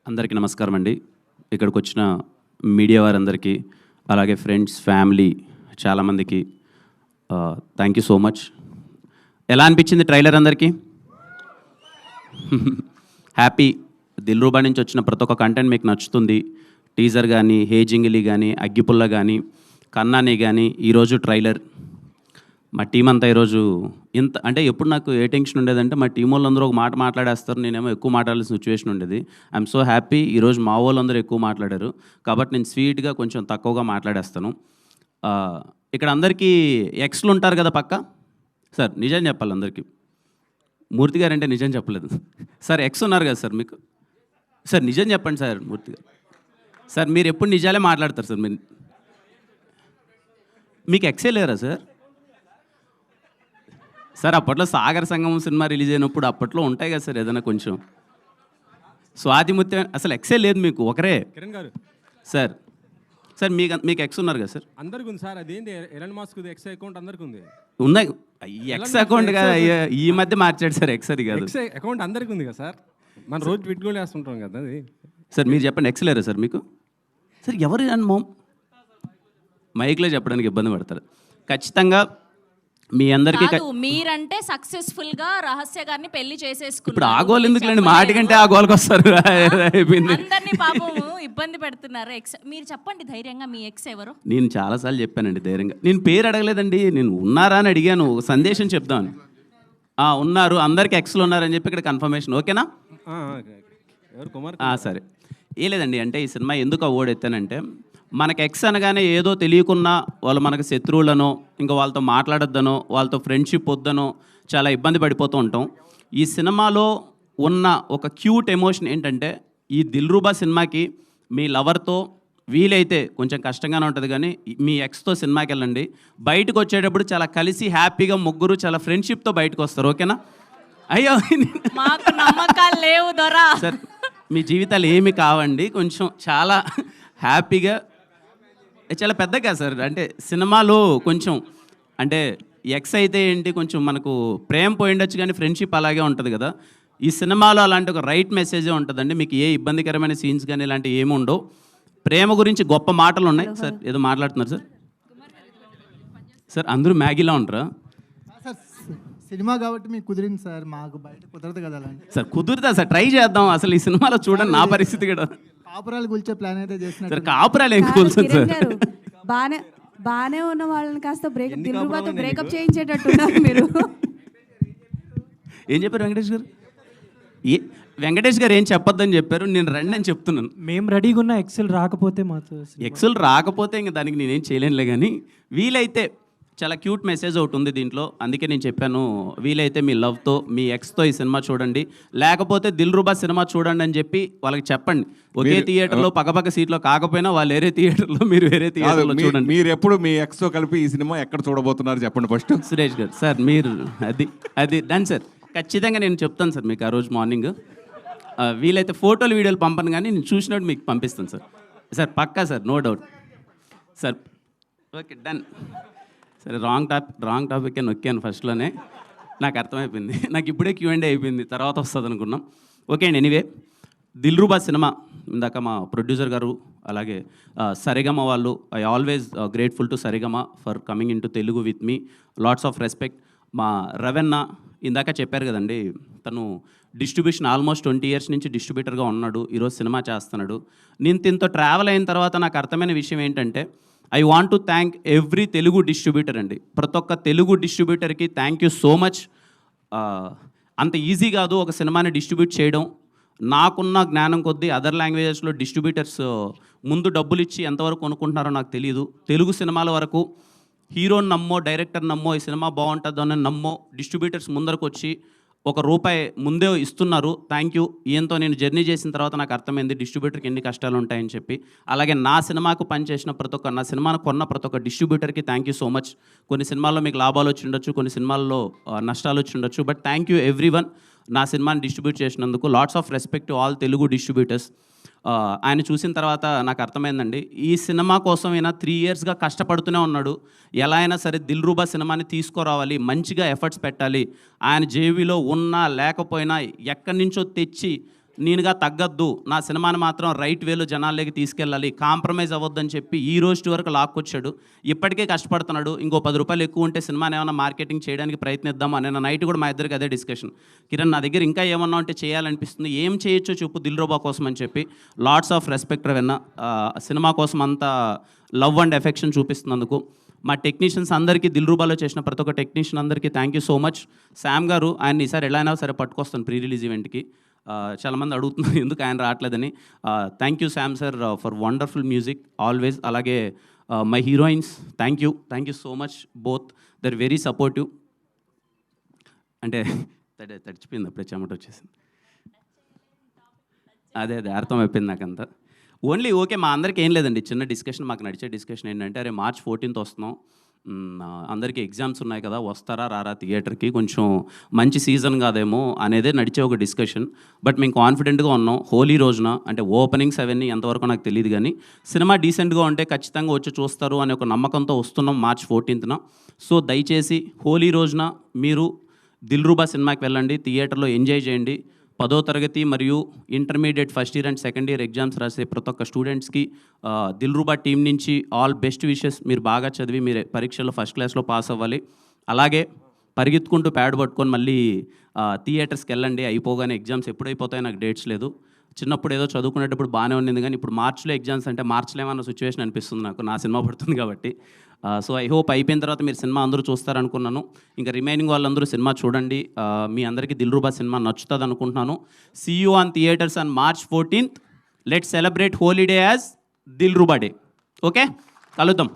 అందరికీ నమస్కారం అండి. ఇక్కడికి వచ్చిన మీడియా వారందరికీ, అలాగే ఫ్రెండ్స్, ఫ్యామిలీ చాలామందికి థ్యాంక్ యూ సో మచ్. ఎలా అనిపించింది ట్రైలర్ అందరికీ? హ్యాపీ. దిల్రూబా నుంచి వచ్చిన ప్రతి ఒక్క కంటెంట్ మీకు నచ్చుతుంది. టీజర్ కానీ, హే జింగిలి కానీ, అగ్గిపుల్ల కానీ, కన్నాని కానీ, ఈరోజు ట్రైలర్. మా టీం అంతా ఈరోజు ఇంత అంటే ఎప్పుడు నాకు ఏ టెన్షన్ ఉండేదంటే మా టీం వాళ్ళందరూ ఒక మాట మాట్లాడేస్తారు, నేనేమో ఎక్కువ మాట్లాడాల్సిన సిచ్యువేషన్ ఉండేది. ఐఎమ్ సో హ్యాపీ ఈరోజు మా వాళ్ళందరూ ఎక్కువ మాట్లాడారు కాబట్టి నేను స్వీట్గా కొంచెం తక్కువగా మాట్లాడేస్తాను. ఇక్కడ అందరికీ ఎక్స్లు ఉంటారు కదా పక్క. సార్ నిజం చెప్పాలి అందరికీ. మూర్తి గారు అంటే నిజం చెప్పలేదు సార్. ఎక్స్ ఉన్నారు కదా సార్ మీకు. సార్ నిజం చెప్పండి సార్. మూర్తి గారు సార్ మీరు ఎప్పుడు నిజాలే మాట్లాడతారు సార్. మీకు ఎక్సే లేరా సార్? సార్ అప్పట్లో సాగర్ సంగమం సినిమా రిలీజ్ అయినప్పుడు అప్పట్లో ఉంటాయి కదా సార్ ఏదైనా కొంచెం. స్వాతిముత్యం అసలు ఎక్సే లేదు మీకు, ఒకరే కిరణ్ గారు. సార్ సార్ మీకు ఎక్స్ ఉన్నారు కదా సార్? అందరికి ఉంది సార్. అదేంటి ఎలన్ మస్క్ ఎక్స్ అకౌంట్ అందరికి ఉంది. ఉన్నాయి. ఎక్స్ అకౌంట్ కదా ఈ మధ్య మార్చాడు సార్. ఎక్స్ అది కాదు, ఎక్స్ అకౌంట్ అందరికి ఉంది కదా సార్. మనం రోజు పెట్టుకొని వేస్తుంటాం కదా అది. సార్ మీరు చెప్పండి, ఎక్స్ లేరా సార్ మీకు? సార్ ఎవరు అని మైక్లో చెప్పడానికి ఇబ్బంది పడతారు. ఖచ్చితంగా మీ అందరికీ మీరంటే సక్సెస్ఫుల్ గా రహస్య గారిని పెళ్లి చేసేసుకున్నారు. ఇప్పుడు ఆ గోల్ ఎందుకులేండి, మాటి కంటే ఆ గోల్కి వస్తారు. అందరినీ పాపం ఇబ్బంది పెడుతున్నారు. ఎక్స్ మీరు చెప్పండి ధైర్యంగా, మీ ఎక్స్ ఎవరు? నేను చాలాసార్లు చెప్పానండి ధైర్యంగా. నేను పేరు అడగలేదండి, నేను ఉన్నారా అని అడిగాను, సందేశం చెప్దామని. ఉన్నారు, అందరికి ఎక్స్లు ఉన్నారని చెప్పి ఇక్కడ కన్ఫర్మేషన్. ఓకేనా? సరే. ఏ లేదండి, అంటే ఈ సినిమా ఎందుకు అవార్డు ఎత్తానంటే మనకి ఎక్స్ అనగానే ఏదో తెలియకున్నా వాళ్ళు మనకు శత్రువులనో, ఇంకా వాళ్ళతో మాట్లాడొద్దనో, వాళ్ళతో ఫ్రెండ్షిప్ వద్దనో చాలా ఇబ్బంది పడిపోతూ ఉంటాం. ఈ సినిమాలో ఉన్న ఒక క్యూట్ ఎమోషన్ ఏంటంటే, ఈ దిల్రూబా సినిమాకి మీ లవర్తో వీలైతే కొంచెం కష్టంగానే ఉంటుంది కానీ మీ ఎక్స్తో సినిమాకి వెళ్ళండి. బయటకు వచ్చేటప్పుడు చాలా కలిసి హ్యాపీగా ముగ్గురు చాలా ఫ్రెండ్షిప్తో బయటకు వస్తారు. ఓకేనా? అయ్యో మాకు నమ్మకాలు లేవు దొరా సార్. మీ జీవితాలు ఏమి కావండి, కొంచెం చాలా హ్యాపీగా చాలా పెద్దగా సార్. అంటే సినిమాలో కొంచెం అంటే ఎక్స్ అయితే ఏంటి, కొంచెం మనకు ప్రేమ పోయిండొచ్చు కానీ ఫ్రెండ్షిప్ అలాగే ఉంటుంది కదా. ఈ సినిమాలో అలాంటి ఒక రైట్ మెసేజే ఉంటుందండి. మీకు ఏ ఇబ్బందికరమైన సీన్స్ కానీ ఇలాంటివి ఏమి ఉండవు. ప్రేమ గురించి గొప్ప మాటలు ఉన్నాయి. సార్ ఏదో మాట్లాడుతున్నారు సార్. సార్ అందరూ మ్యాగీలా ఉంటారా సార్? సినిమా కాబట్టి మీకు కుదిరింది సార్, మాకు బయట కుదరదు కదా. సార్ కుదురుతా సార్, ట్రై చేద్దాం. అసలు ఈ సినిమాలో చూడండి నా పరిస్థితి కూడా. కాపురాలు కూల్చే ప్లాన్ అయితే చేస్తున్నారు సార్. కాపురాలు ఏం కూల్చండి సార్. బానే ఉన్న వాళ్ళని కాస్త దిల్రూబాతో బ్రేకప్ చేయించేటట్టున్నారు మీరు. ఏం చెప్పారు వెంకటేష్ గారు? వెంకటేష్ గారు ఏం చెప్పొద్దని చెప్పారు, నేను రండి అని చెప్తున్నాను. మేము రెడీగా ఉన్న ఎక్సెల్ రాకపోతే ఎక్సెల్ రాకపోతే ఇంకా దానికి నేనేం చేయలేనులే కానీ వీలైతే చాలా క్యూట్ మెసేజ్ ఒకటి ఉంది దీంట్లో. అందుకే నేను చెప్పాను, వీలైతే మీ లవ్తో మీ ఎక్స్తో ఈ సినిమా చూడండి, లేకపోతే దిల్రూబా సినిమా చూడండి అని చెప్పి వాళ్ళకి చెప్పండి. ఒకే థియేటర్లో పక్కపక్క సీట్లో కాకపోయినా వాళ్ళు వేరే థియేటర్లో, మీరు వేరే థియేటర్లో చూడండి. మీరు ఎప్పుడు మీ ఎక్స్తో కలిపి ఈ సినిమా ఎక్కడ చూడబోతున్నారు చెప్పండి ఫస్ట్. సురేష్ గారు సార్ మీరు అది డన్ సార్. ఖచ్చితంగా నేను చెప్తాను సార్ మీకు ఆ రోజు మార్నింగ్. వీలైతే ఫోటోలు వీడియోలు పంపను కానీ నేను చూసినట్టు మీకు పంపిస్తాను సార్. సార్ పక్కా sir, no doubt sir. Okay done. సరే, రాంగ్ టాపిక్ అని నొక్కాను ఫస్ట్లోనే, నాకు అర్థమైపోయింది. నాకు ఇప్పుడే Q&A అయిపోయింది, తర్వాత వస్తుంది అనుకున్నాం. ఓకే అండి. ఎనీవే, దిల్రూబా సినిమా ఇందాక మా ప్రొడ్యూసర్ గారు అలాగే సరిగమ వాళ్ళు, I always grateful to Sarigama for coming in to Telugu with me. Lots of respect. మా రవెన్న ఇందాక చెప్పారు కదండి, తను డిస్ట్రిబ్యూషన్ ఆల్మోస్ట్ 20 years నుంచి డిస్ట్రిబ్యూటర్గా ఉన్నాడు, ఈరోజు సినిమా చేస్తున్నాడు. నేను దీంతో ట్రావెల్ అయిన తర్వాత నాకు అర్థమైన విషయం ఏంటంటే, I want to thank every Telugu distributor అండి. ప్రతి ఒక్క తెలుగు డిస్ట్రిబ్యూటర్కి థ్యాంక్ యూ సో మచ్. అంత ఈజీ కాదు ఒక సినిమాని డిస్ట్రిబ్యూట్ చేయడం. నాకున్న జ్ఞానం కొద్దీ అదర్ లాంగ్వేజెస్లో డిస్ట్రిబ్యూటర్స్ ముందు డబ్బులు ఇచ్చి ఎంతవరకు కొనుక్కుంటున్నారో నాకు తెలియదు. తెలుగు సినిమాల వరకు హీరోని నమ్మో, డైరెక్టర్ నమ్మో, ఈ సినిమా బాగుంటుందని నమ్మో డిస్ట్రిబ్యూటర్స్ ముందరకు వచ్చి ₹1 ముందే ఇస్తున్నారు. Thank you. ఈయంతో నేను జర్నీ చేసిన తర్వాత నాకు అర్థమైంది డిస్ట్రిబ్యూటర్కి ఎన్ని కష్టాలు ఉంటాయని చెప్పి. అలాగే నా సినిమాకు పనిచేసిన నా సినిమాను కొన్న ప్రతి ఒక్క డిస్ట్రిబ్యూటర్కి థ్యాంక్ యూ సో మచ్. కొన్ని సినిమాల్లో మీకు లాభాలు వచ్చి ఉండొచ్చు, కొన్ని సినిమాల్లో నష్టాలు వచ్చి ఉండొచ్చు, బట్ థ్యాంక్ యూ ఎవ్రీవన్ నా సినిమాని డిస్ట్రిబ్యూట్ చేసినందుకు. Lots of respect to all Telugu distributors. ఆయన చూసిన తర్వాత నాకు అర్థమైందండి, ఈ సినిమా కోసం ఈయన 3 yearsగా కష్టపడుతూనే ఉన్నాడు. ఎలా అయినా సరే దిల్రూబా సినిమాని తీసుకురావాలి, మంచిగా ఎఫర్ట్స్ పెట్టాలి. ఆయన జేబీలో ఉన్నా లేకపోయినా ఎక్కడి నుంచో తెచ్చి నేనుగా తగ్గద్దు, నా సినిమాని మాత్రం రైట్ వేలో జనాల్లోకి తీసుకెళ్ళాలి, కాంప్రమైజ్ అవ్వద్దని చెప్పి ఈ రోజు వరకు లాక్కొచ్చాడు. ఇప్పటికే కష్టపడుతున్నాడు. ఇంకో 10 రూపాయలు ఎక్కువ ఉంటే సినిమాని ఏమైనా మార్కెటింగ్ చేయడానికి ప్రయత్నిద్దాం అనే నైట్ కూడా మా ఇద్దరికి అదే డిస్కషన్. కిరణ్, నా దగ్గర ఇంకా ఏమన్నా ఉంటే చేయాలనిపిస్తుంది, ఏం చేయొచ్చో చెప్పు దిల్రుబా కోసం అని చెప్పి. Lots of respect Ravanna, cinema కోసం అంత లవ్ అండ్ ఎఫెక్షన్ చూపిస్తున్నందుకు. మా టెక్నీషియన్స్ అందరికీ, దిల్రుబాలో చేసిన ప్రతి ఒక్క టెక్నీషియన్ అందరికీ thank you so much. Sam గారు, ఆయన ఈసారి ఎలా అయినా సరే పట్టుకొస్తాను ప్రీ రిలీజ్ ఈవెంట్కి. చాలామంది అడుగుతున్నారు ఎందుకు ఆయన రావట్లేదని. Thank you Sam sir for wonderful music always. అలాగే my heroines, thank you so much both, they're very supportive. అంటే తడిచిపోయింది అప్పుడే, చెమట వచ్చేసింది. అదే అర్థమైపోయింది నాకంతా. ఓన్లీ ఓకే, మా అందరికీ ఏం లేదండి, చిన్న డిస్కషన్, మాకు నడిచే డిస్కషన్ ఏంటంటే, అరే March 14th వస్తున్నాం, అందరికీ ఎగ్జామ్స్ ఉన్నాయి కదా, వస్తారా రారా థియేటర్కి, కొంచెం మంచి సీజన్ కాదేమో అనేదే నడిచే ఒక డిస్కషన్. బట్ మేము కాన్ఫిడెంట్గా ఉన్నాం. హోలీ రోజున, అంటే ఓపెనింగ్స్ అవన్నీ ఎంతవరకు నాకు తెలియదు కానీ, సినిమా డీసెంట్గా ఉంటే ఖచ్చితంగా వచ్చి చూస్తారు అనే ఒక నమ్మకంతో వస్తున్నాం March 14th. సో దయచేసి హోలీ రోజున మీరు దిల్రుబా సినిమాకి వెళ్ళండి, థియేటర్లో ఎంజాయ్ చేయండి. 10వ తరగతి మరియు intermediate first year and second year exams రాసే ప్రతి ఒక్క స్టూడెంట్స్కి దిల్రుబా టీం నుంచి ఆల్ బెస్ట్ విషెస్. మీరు బాగా చదివి మీరు పరీక్షల్లో ఫస్ట్ క్లాస్లో పాస్ అవ్వాలి. అలాగే పరిగెత్తుకుంటూ ప్యాడ్ పట్టుకొని మళ్ళీ థియేటర్స్కి వెళ్ళండి. అయిపోగానే ఎగ్జామ్స్ ఎప్పుడైపోతాయో నాకు డేట్స్ లేదు. చిన్నప్పుడు ఏదో చదువుకునేటప్పుడు బాగానే ఉండింది కానీ ఇప్పుడు మార్చిలో ఎగ్జామ్స్ అంటే మార్చిలో ఏమన్నా సిచ్యువేషన్ అనిపిస్తుంది నాకు, నా సినిమా పడుతుంది కాబట్టి. సో ఐ హోప్ అయిపోయిన తర్వాత మీరు సినిమా అందరూ చూస్తారనుకున్నాను. ఇంకా రిమైనింగ్ వాళ్ళందరూ సినిమా చూడండి. మీ అందరికీ దిల్రుబా సినిమా నచ్చుతుంది అనుకుంటున్నాను. See you on theatres on March 14th. Let's celebrate Holi day as Dilruba day. Okay, కలుద్దాం.